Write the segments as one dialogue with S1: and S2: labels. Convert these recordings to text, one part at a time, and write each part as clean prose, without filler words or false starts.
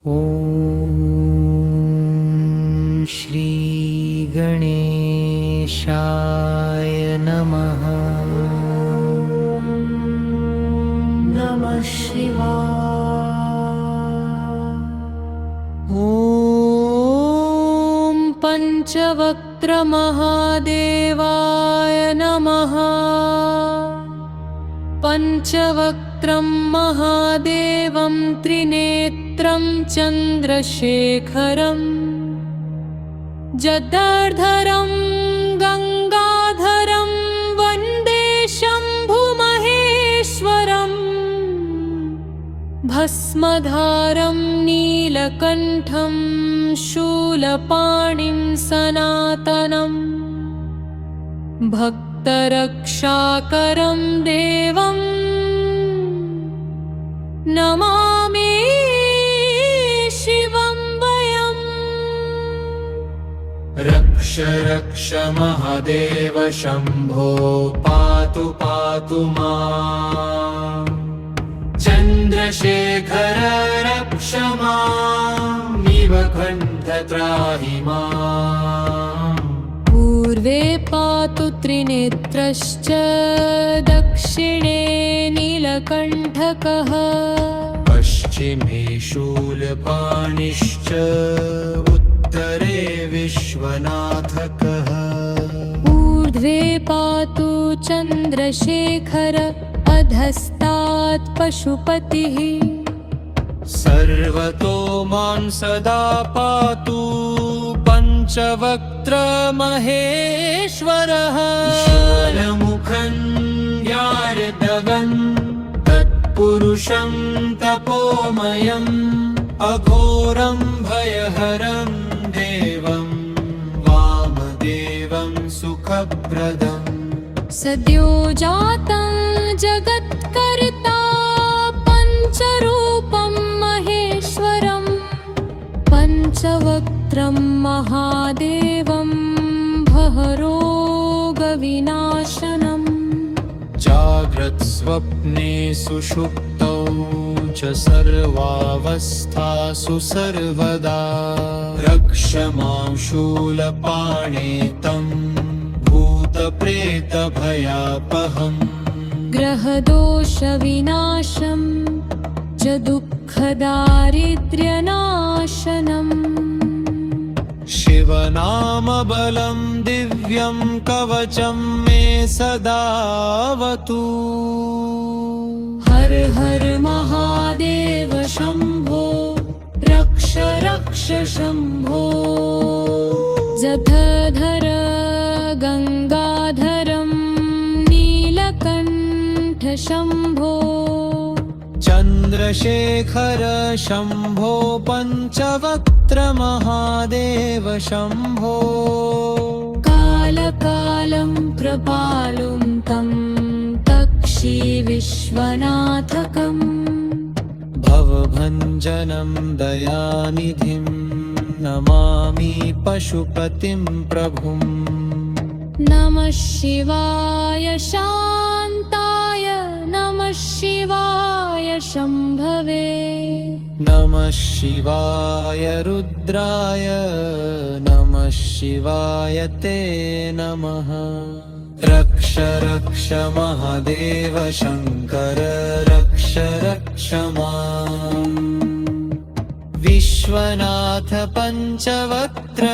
S1: ॐ श्री गणेशाय नमः। नमः शिवाय। ॐ पञ्चवक्त्रमहादेवाय नमः। पञ्चवक्त्रं महादेवं त्रिनेत्रं चन्द्रशेखरम् जटाधरं गङ्गाधरं वन्दे शम्भुमहेश्वरम्। भस्मधारं नीलकण्ठं शूलपाणिं सनातनम् भक्तरक्षाकरं देवं नमामि शिवं वयम्।
S2: रक्ष रक्ष महादेव शम्भो पातु पातु माम्। चन्द्रशेखर रक्ष मामिव कण्ठ त्राहि माम्।
S1: पूर्वे पातु त्रिनेत्रश्च दक्षिणे नीलकण्ठकः
S2: पश्चिमे शूलपाणिश्च उत्तरे विश्वनाथकः।
S1: ऊर्ध्वे पातु चन्द्रशेखर अधस्तात् पशुपतिः।
S2: सर्वतो मां सदा पातु पञ्चवक्त्र महेश्वरः। शूलमुखं यार्दवन् तत्पुरुषं तपोमयम् अघोरं भयहरं देवं वामदेवं सुखप्रदम्।
S1: सद्यो जातं जगत्कर्ता पञ्चरूपं महेश्वरम् पञ्चवक्त्रं महादेवं भवरोगविनाशनम्।
S2: जाग्रत् स्वप्ने सुषुप्तौ च सर्वावस्थासु सर्वदा रक्ष मां शूलपाणे तं भूतप्रेतभयापहम्।
S1: ग्रहदोषविनाशं च दुःखदारिद्र्यनाशनम्।
S2: शिवनामबलं दिव्यं कवचं मे सदावतु।
S1: हर हर महादेव शम्भो रक्ष रक्ष शम्भो। जटाधर गङ्गाधरं नीलकण्ठ शम्भो।
S2: चन्द्रशेखर शम्भो पञ्चवक्त्र महादेव शम्भो।
S1: कालकालं कृपालुं तं तक्षी विश्वनाथकम्।
S2: भवभञ्जनं दयानिधिं नमामि पशुपतिं प्रभुम्।
S1: नमः शिवाय शान्ताय नमः शिवाय शम्भवे।
S2: नमः शिवाय रुद्राय नमः शिवाय ते नमः। रक्ष रक्ष महादेव शङ्कर रक्ष रक्ष माम्। विश्वनाथ पञ्चवक्त्र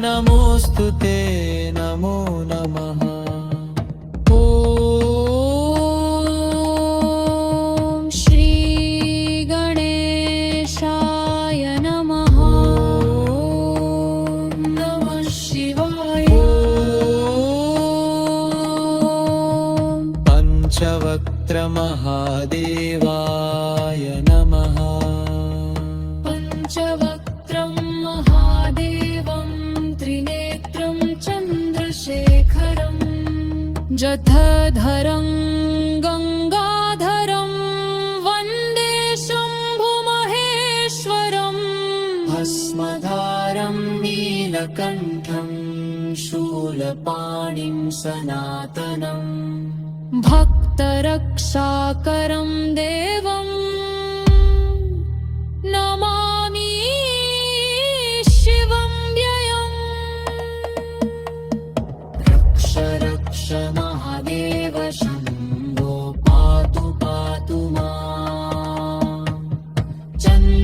S2: नमोऽस्तु ते नमो नमः।
S1: ॐ श्री गणेशाय नमः। नमः शिवाय।
S2: पञ्चवक्त्र महादेवाय नमः।
S1: पञ्चवक्त्रं महादेवं त्रिनेत्रं चन्द्रशेखरम् जटाधरं गङ्गाधरं वन्दे शम्भुमहेश्वरम्।
S2: भस्मधारं नीलकण्ठं शूलपाणिं सनातनम्
S1: भक्तरक्षाकरं देवं नमामि।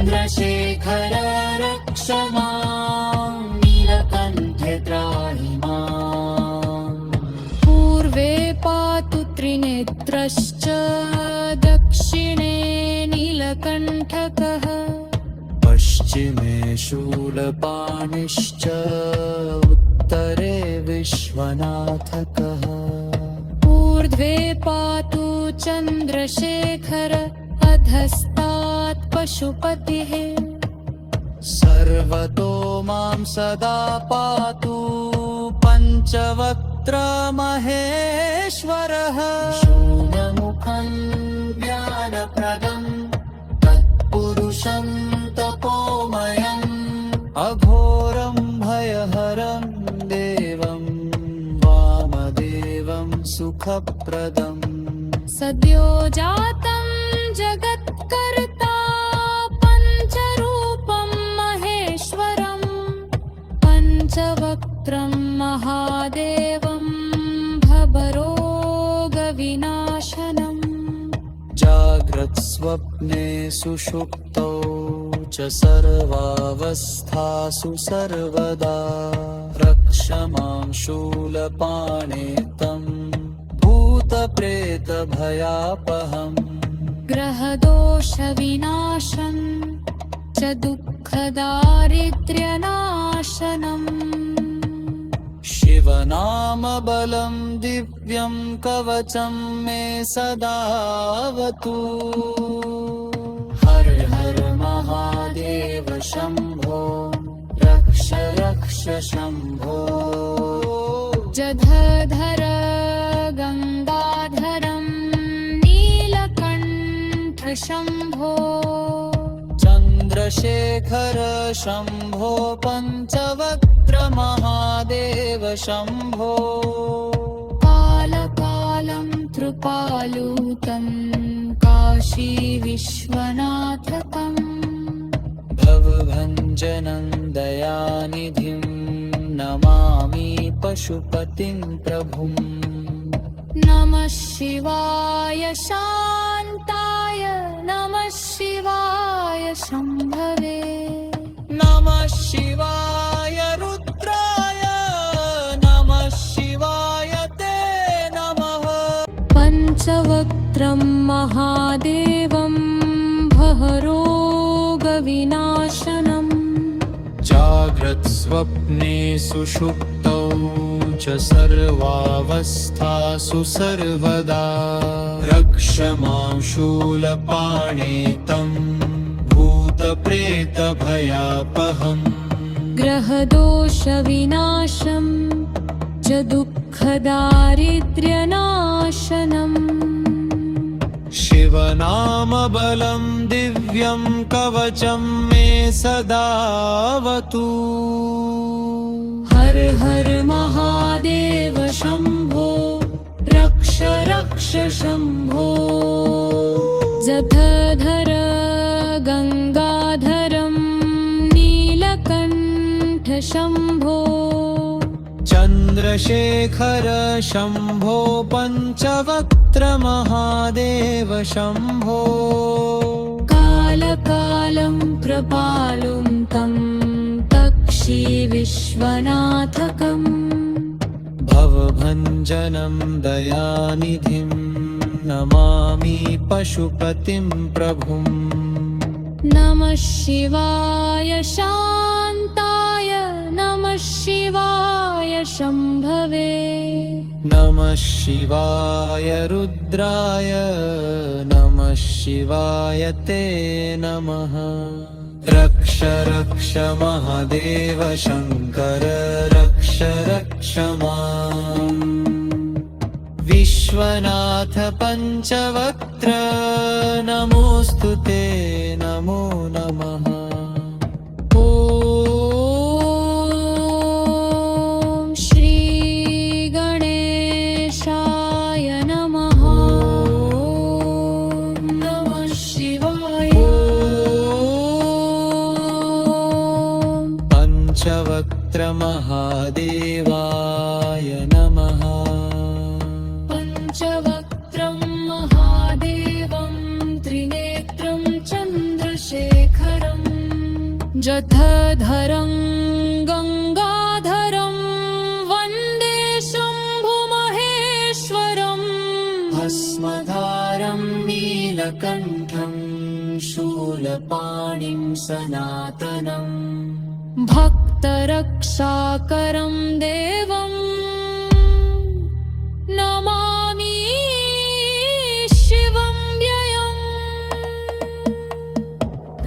S2: चन्द्रशेखर रक्ष मां नीलकण्ठे त्राहि माम्
S1: पूर्वे पातु त्रिनेत्रश्च दक्षिणे नीलकण्ठकः
S2: पश्चिमे शूलपाणिश्च उत्तरे विश्वनाथकः
S1: ऊर्ध्वे पातु चन्द्रशेखर अधस्तात् पशुपतिः
S2: सर्वतो मां सदा पातु पञ्चवक्त्र महेश्वरः शून्यमुखं ज्ञानप्रदं तत्पुरुषं तपोमयम् अघोरं भयहरं देवं वामदेवं सुखप्रदम्
S1: सद्यो जातं जगत्कर्ता पञ्चरूपं महेश्वरं पञ्चवक्त्रं महादेवं भवरोगविनाशनम्
S2: जाग्रत्स्वप्ने सुषुप्तौ च सर्वावस्थासु सर्वदा रक्ष मां शूलपाणे तं भूतप्रेतभयापहम्
S1: ग्रहदोषविनाशं च दुःखदारिद्र्यनाशनम्
S2: शिवनामबलं दिव्यं कवचं मे सदावतु हर हर महादेव शम्भो रक्ष रक्ष शम्भो
S1: जधधर गङ्गाधरं नीलकण्ठ शम्भो
S2: चन्द्रशेखर शम्भो पञ्चवक्त्र महादेव शम्भो
S1: कालकालं कृपालुतं काशी विश्वनाथकम्
S2: भवभञ्जनं दयानिधिं नमामि पशुपतिं प्रभुम्
S1: नमः शिवाय शान्ताय नमः शिवाय शम्भवे
S2: नमः शिवाय रुद्राय नमः शिवाय ते नमः
S1: पञ्चवक्त्रं महादेवं भवरोगविनाशनम्
S2: जाग्रत्स्वप्ने सुषुप्तौ च सर्वावस्थासु सर्वदा रक्ष मां शूलपाणे तं भूतप्रेतभयापहम्
S1: ग्रहदोषविनाशं च दुःखदारिद्र्यनाशनम्
S2: शिवनामबलं दिव्यं कवचं मे सदावतु
S1: हर हर महादेव शम्भो रक्ष रक्ष शम्भो जधधर गङ्गाधरं नीलकण्ठ शम्भो
S2: चन्द्रशेखर शम्भो पञ्चवक्त्र महादेव शम्भो
S1: कालकालं कृपालुं तं तक्षी विश्वनाथकम्
S2: भवभञ्जनं दयानिधिं नमामि पशुपतिं प्रभुम्
S1: नमः शिवाय शान्ताय नमः शिवाय शम्भवे
S2: नमः शिवाय रुद्राय नमः शिवाय ते नमः रक्ष रक्ष महादेव शङ्कर रक्ष रक्ष माम् विश्वनाथ पञ्चवक्त्र नमोऽस्तु ते नमो नमः
S1: ॐ श्री गणेशाय नमः नमः शिवाय
S2: पञ्चवक्त्र महादेवाय नमः
S1: पञ्चवक्त्रं महादेवं त्रिनेत्रं चन्द्रशेखरम् जठधरं गङ्गाधरं वन्दे शम्भुमहेश्वरम्
S2: भस्मधारं नीलकण्ठं शूलपाणिं सनातनम्
S1: भक्तरक्षाकरं देवं नमामि शिवं व्ययम्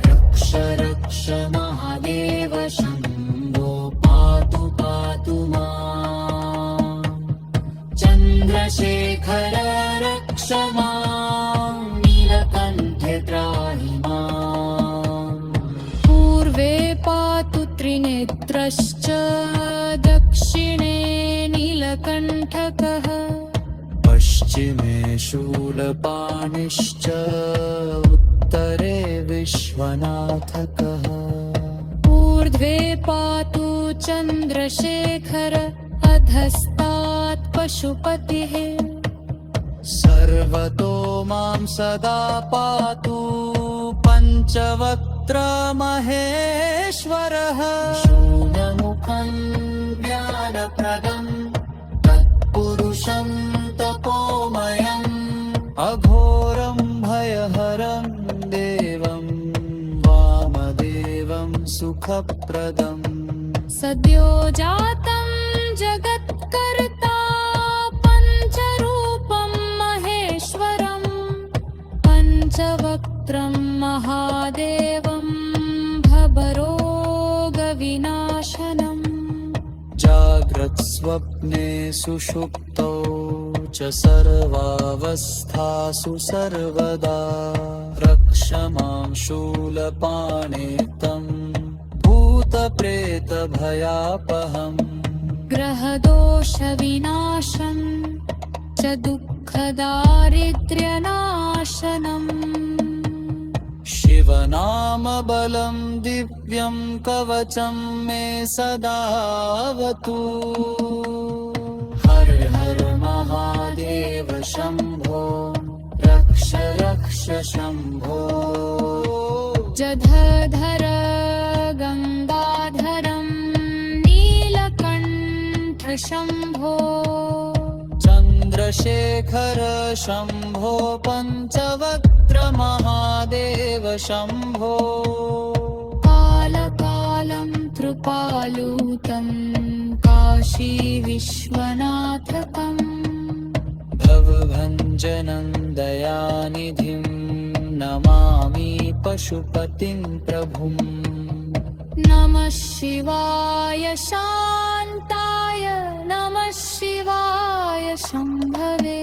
S2: रक्ष रक्ष महादेव शम्भो पातु पातु माम् चन्द्रशेखर रक्ष मां नीलकण्ठे त्राहि माम्
S1: पूर्वे पातु त्रिनेत्रश्च दक्षिणे नीलकण्ठकः
S2: पश्चिमे शूलपाणिश्च उत्तरे विश्वनाथकः
S1: ऊर्ध्वे पातु चन्द्रशेखर अधस्तात् पशुपतिः
S2: सर्वतो मां सदा पातु पञ्चवक्त्र महेश्वरः शून्यमुखं ज्ञानप्रदं तत्पुरुषं तपोमयम् अघोरं भयहरं देवं वामदेवं सुखप्रदम्
S1: सद्यो जातं जगत्कर्ता पञ्चरूपं महेश्वरं पञ्चवक्त्रं महादेवं भवरोगविनाशनम्
S2: जाग्रत्स्वप्ने सुषुप्तौ च सर्वावस्थासु सर्वदा रक्ष मां शूलपाणे तं भूतप्रेतभयापहम्
S1: ग्रहदोषविनाशं च दुःखदारिद्र्यनाशनम्
S2: शिवनामबलं दिव्यं कवचं मे सदावतु हर हर महादेव शम्भो रक्ष रक्ष शम्भो
S1: जठधर गङ्गाधरं नीलकण्ठ शम्भो
S2: चन्द्रशेखर शम्भो पञ्चवक्त्र महादेव शम्भो
S1: कालकालं कृपालूतं काशी विश्वनाथकम्
S2: भवभञ्जनं दयानिधिं नमामि पशुपतिं प्रभुम्
S1: नमः शिवाय शान्ताय नमः शिवाय शम्भवे